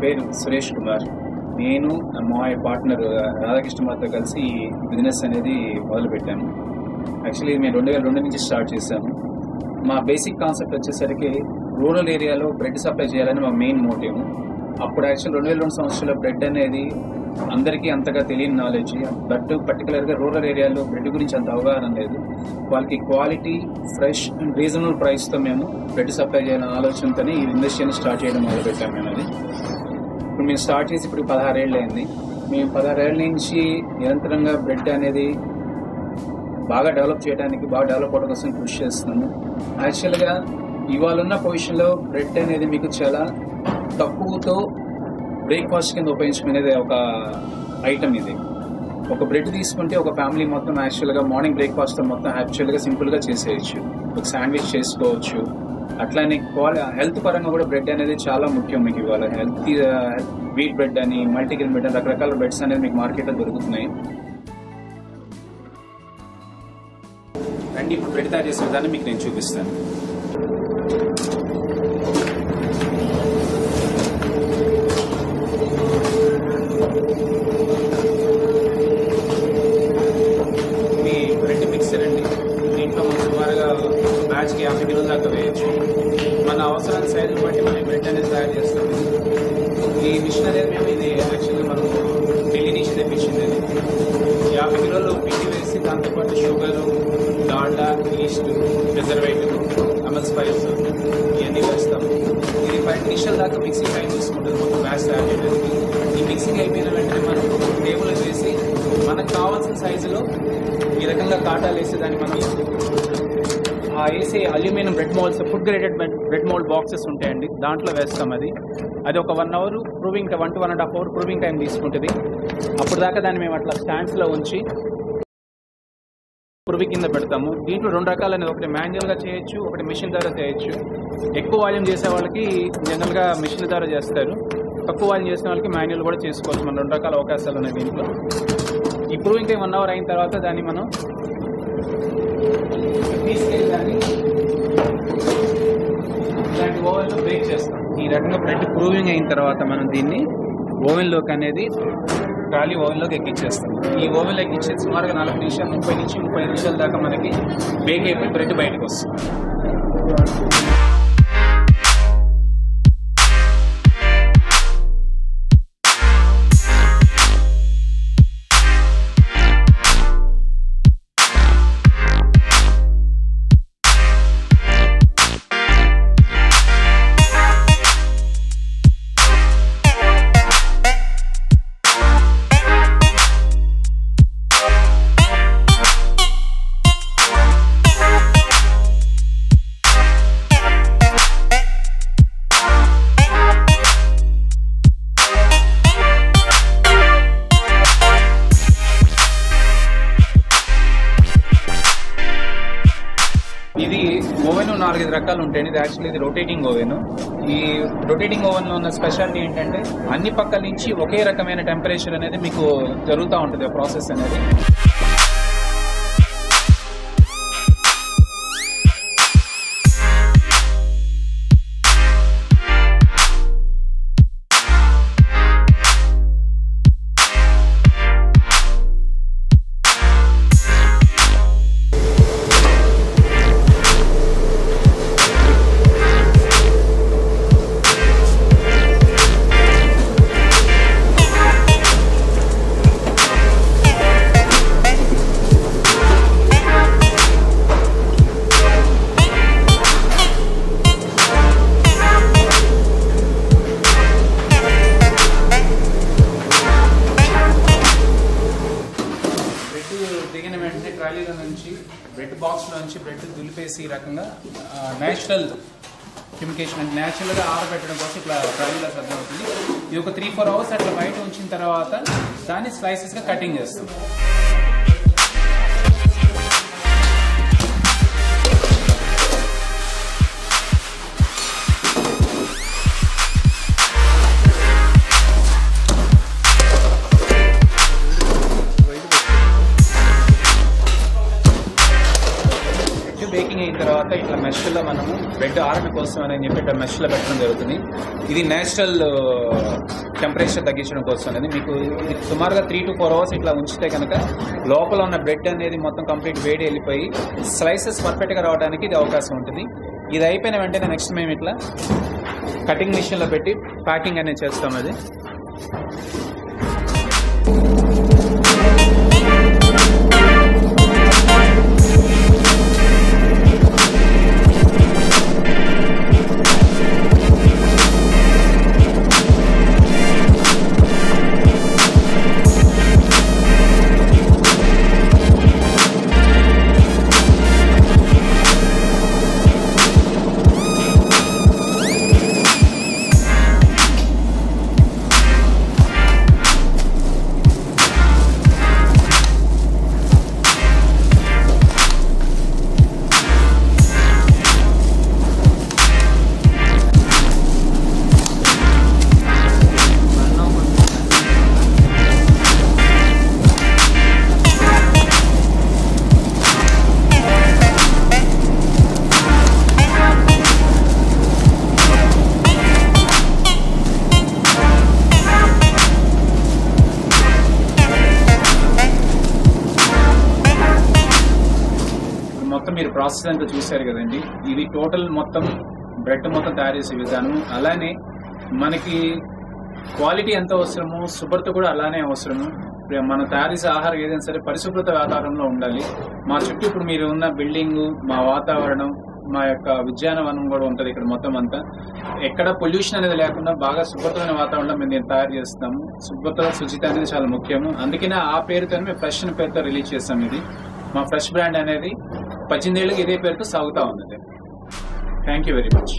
పేరు సురేష్ కుమార్. నేను మా పార్ట్నర్ రాధాకృష్ణ మాతో కలిసి ఈ బిజినెస్ అనేది మొదలుపెట్టాము. యాక్చువల్లీ మేము 2002 నుంచి స్టార్ట్ చేశాము. మా బేసిక్ కాన్సెప్ట్ వచ్చేసరికి రూరల్ ఏరియాలో బ్రెడ్ సప్లై చేయాలని మా మెయిన్ మోటివ్. అప్పుడు యాక్చువల్ 2002 సంవత్సరంలో బ్రెడ్ అనేది అందరికీ అంతగా తెలియని నాలెడ్జ్, బట్ పర్టికులర్గా రూరల్ ఏరియాలో బ్రెడ్ గురించి అంత అవగాహన లేదు. వాళ్ళకి క్వాలిటీ, ఫ్రెష్ అండ్ రీజనబుల్ ప్రైస్తో మేము బ్రెడ్ సప్లై చేయాలనే ఆలోచనతోనే ఈ ఇండస్ట్రీని స్టార్ట్ చేయడం మొదలుపెట్టాము. మేము అది ఇప్పుడు మేము స్టార్ట్ చేసి ఇప్పుడు 16 ఏళ్ళు అయింది. మేము 16 ఏళ్ళ నుంచి నిరంతరంగా బ్రెడ్ అనేది బాగా డెవలప్ చేయడానికి, బాగా డెవలప్ అవడం కోసం కృషి చేస్తున్నాము. యాక్చువల్గా ఇవాళ ఉన్న పొజిషన్లో బ్రెడ్ అనేది మీకు చాలా తక్కువతో బ్రేక్ఫాస్ట్ కింద ఉపయోగించుకునేది ఒక ఐటమ్. ఇది ఒక బ్రెడ్ తీసుకుంటే ఒక ఫ్యామిలీ మొత్తం యాక్చువల్గా మార్నింగ్ బ్రేక్ఫాస్ట్ మొత్తం యాక్చువల్గా సింపుల్గా చేసేయచ్చు. ఒక శాండ్విచ్ చేసుకోవచ్చు. అట్లానే హెల్త్ పరంగా కూడా బ్రెడ్ అనేది చాలా ముఖ్యం. మీకు ఇవాళ వీట్ బ్రెడ్ అని, మల్టీగ్రెయిన్ బ్రెడ్ అని రకరకాల బ్రెడ్స్ అనేది మీకు మార్కెట్లో దొరుకుతున్నాయి. రండి ఇప్పుడు బ్రెడ్ తయారు చేసే విధానం మీకు నేను చూపిస్తాను. మీ బ్రెడ్ మిక్సర్ అండి. దీంట్లో మనం సుమారుగా బ్యాచ్కి 50 కిలోల దాకా వేయచ్చు. మన అవసరాల సైజుని బట్టి మనం బ్రెడ్ అనేది తయారు చేస్తాం. ఈ మిషన్ అనేది మేము ఇది యాక్చువల్గా మనం ఢిల్లీ నుంచి తెప్పించింది. ఇది 50 కిలోలు పిండి వేసి దాంతోపాటు షుగరు, డాల్డా, ఈస్ట్, ప్రిజర్వేటివ్, అమల్ స్పైస్ ఇవన్నీ వేస్తాం. ఇది 5 నిమిషాల దాకా మిక్సింగ్ టైం తీసుకుంటుంది మొత్తం బ్యాచ్ తయారు చేయడానికి. ఈ మిక్సింగ్ అయిపోయిన వెంటనే మనం టేబుల్ వేసి మనకు కావాల్సిన సైజులో ఈ రకంగా కాటాలు వేసి దాన్ని మనం వేసి aluminium bread moulds, food graded bread mould boxes ఉంటాయండి, దాంట్లో వేస్తాం. అది ఒక 1 hour proving, 1 to 1.5 hour proving time తీసుకుంటుంది. అప్పుడు దాకా దాన్ని మేము అట్లా స్టాండ్స్లో ఉంచి ప్రూవింగ్ కింద పెడతాము. దీంట్లో 2 రకాలు అనేది, ఒకటి మాన్యువల్గా చేయొచ్చు, ఒకటి మిషన్ ద్వారా చేయొచ్చు. ఎక్కువ వాల్యూమ్ చేసే వాళ్ళకి జనరల్గా మిషన్ ద్వారా చేస్తారు. తక్కువ వాల్యూమ్ చేసిన వాళ్ళకి మాన్యువల్ కూడా చేసుకోవచ్చు. మన 2 రకాల అవకాశాలు ఉన్నాయి దీంట్లో. ఈ ప్రూవింగ్ టైం 1 అవర్ అయిన తర్వాత దాన్ని మనం తీసుకెళ్ళి దాన్ని ఇలాంటి ఓవెన్లో బేక్ చేస్తాం. ఈ రకంగా బ్రెడ్ ప్రూవింగ్ అయిన తర్వాత మనం దీన్ని ఓవెన్లోకి అనేది ఖాళీ ఓవెన్లోకి ఎక్కించేస్తాం. ఈ ఓవెన్లో ఎక్కించేది సుమారుగా 40 నిమిషాలు, 30 నుంచి 35 నిమిషాల దాకా మనకి బేక్ అయిపోయి బ్రెడ్ బయటకు వస్తుంది. ఇది ఓవెన్ 4-5 రకాలు ఉంటాయండి. ఇది యాక్చువల్లీ ఇది రొటేటింగ్ ఓవెన్. ఈ రొటేటింగ్ ఓవెన్లో ఉన్న స్పెషాలిటీ ఏంటంటే అన్ని పక్కల నుంచి ఒకే రకమైన టెంపరేచర్ అనేది మీకు జరుగుతూ ఉంటుంది ప్రాసెస్ అనేది. దిగిన వెంటనే ట్రాలీలో నుంచి బ్రెడ్ బాక్స్లో నుంచి బ్రెడ్ దులిపేసి ఈ రకంగా న్యాచురల్ ఫ్యూమికేషన్ అంటే న్యాచురల్గా ఆరబెట్టడం కోసం ఇట్లా ట్రాలీలో సర్దవుతుంది. ఇది ఒక 3-4 అవర్స్ అట్లా బయట ఉంచిన తర్వాత దాన్ని స్లైసెస్గా కటింగ్ చేస్తాం. బేకింగ్ అయిన అయిన తర్వాత ఇట్లా మెష్లో మనము బ్రెడ్ ఆరడం కోసం అని చెప్పి ఇట్లా మెష్లో పెట్టడం జరుగుతుంది. ఇది నేచురల్ టెంపరేచర్ తగ్గించడం కోసం అనేది. మీకు ఇది సుమారుగా 3 to 4 hours ఇట్లా ఉంచితే కనుక లోపల ఉన్న బ్రెడ్ అనేది మొత్తం కంప్లీట్ వేడి వెళ్ళిపోయి స్లైసెస్ పర్ఫెక్ట్గా రావడానికి ఇది అవకాశం ఉంటుంది. ఇది అయిపోయిన వెంటనే నెక్స్ట్ మేము ఇట్లా కటింగ్ మిషన్లో పెట్టి ప్యాకింగ్ అనేది చేస్తాం. అది మొత్తం మీరు ప్రాసెస్ అంతా చూశారు కదండి. ఇది టోటల్ మొత్తం బ్రెడ్ మొత్తం తయారు చేసే విధానం. అలానే మనకి క్వాలిటీ ఎంత అవసరమో శుభ్రత కూడా అలానే అవసరము. మనం తయారు చేసే ఆహారం ఏదైనా సరే పరిశుభ్రత వాతావరణంలో ఉండాలి. మా చుట్టూ ఇప్పుడు మీరు ఉన్న బిల్డింగ్, మా వాతావరణం, మా యొక్క ఉద్యానవనం కూడా ఉంటుంది ఇక్కడ మొత్తం అంతా. ఎక్కడ పొల్యూషన్ అనేది లేకుండా బాగా శుభ్రతమైన వాతావరణంలో మేము దీన్ని తయారు చేస్తాము. శుభ్రత, శుచిత అనేది చాలా ముఖ్యము. అందుకనే ఆ పేరుతో మేము ఫ్రెష్ అనే పేరుతో రిలీజ్ చేస్తాం. ఇది మా ఫ్రెష్ బ్రాండ్ అనేది 18 ఏళ్ళకి ఇదే పేరుతో సాగుతూ ఉంది. Thank you very much.